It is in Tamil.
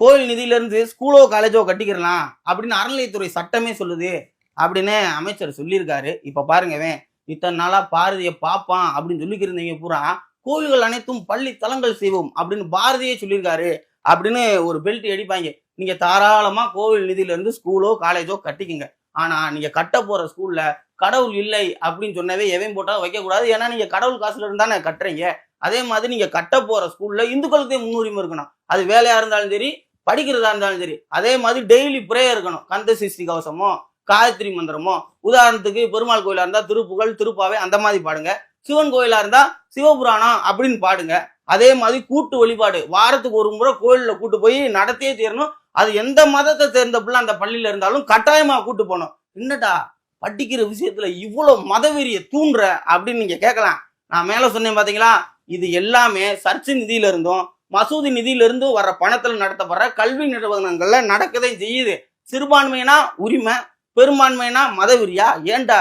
கோயில் நிதியில இருந்து ஸ்கூலோ காலேஜோ கட்டிக்கிறலாம் அப்படின்னு அறநிலையத்துறை சட்டமே சொல்லுது அப்படின்னு அமைச்சர் சொல்லியிருக்காரு. இப்ப பாருங்க, இத்தனை நாளா பாரதியை பாப்பான் அப்படின்னு சொல்லிக்கிருந்தீங்க பூரா கோயில்கள் அனைத்தும் பள்ளி தலங்கள் செய்வோம் அப்படின்னு பாரதியே சொல்லியிருக்காரு அப்படின்னு ஒரு பெல்ட் அடிப்பாங்க. நீங்க தாராளமா கோவில் நிதியில இருந்து ஸ்கூலோ காலேஜோ கட்டிக்குங்க. ஆனா நீங்க கட்ட போற ஸ்கூல்ல கடவுள் இல்லை அப்படின்னு சொன்னவே எவன் போட்டா வைக்கக்கூடாது. ஏன்னா நீங்க கடவுள் காசுல இருந்தானே கட்டுறீங்க. அதே மாதிரி நீங்க கட்ட போற ஸ்கூல்ல இந்துக்களுக்கே முன்னுரிமை இருக்கணும். அது வேலையா இருந்தாலும் சரி, படிக்கிறதா இருந்தாலும் சரி. அதே மாதிரி டெய்லி பிரேயர் இருக்கணும். கந்த சிருஷ்டி கவசமோ காயத்ரி மந்திரமோ, உதாரணத்துக்கு பெருமாள் கோயிலா இருந்தா திருப்புகழ் திருப்பாவை அந்த மாதிரி பாடுங்க. சிவன் கோயிலா இருந்தா சிவபுராணம் அப்படின்னு பாடுங்க. அதே மாதிரி கூட்டு வழிபாடு வாரத்துக்கு ஒரு முறை கோயில்ல கூட்டு போய் நடத்தியே தீரணும். அது எந்த மதத்தை சேர்ந்த பிள்ளை அந்த பள்ளியில இருந்தாலும் கட்டாயமா கூட்டு போகணும். என்னடா படிக்கிற விஷயத்துல இவ்வளவு மதவெறிய தூண்டுற அப்படின்னு நீங்க கேட்கலாம். நான் மேல சொன்னேன் பாத்தீங்களா, இது எல்லாமே சர்ச்சு நிதியில இருந்தும் மசூதி நிதியில இருந்தும் வர்ற பணத்துல நடத்தப்படுற கல்வி நிறுவனங்கள்ல நடக்கதே செய்யுது. சிறுபான்மையினா உரிமை, பெரும்பான்மையினா மதவெறியா? ஏன்டா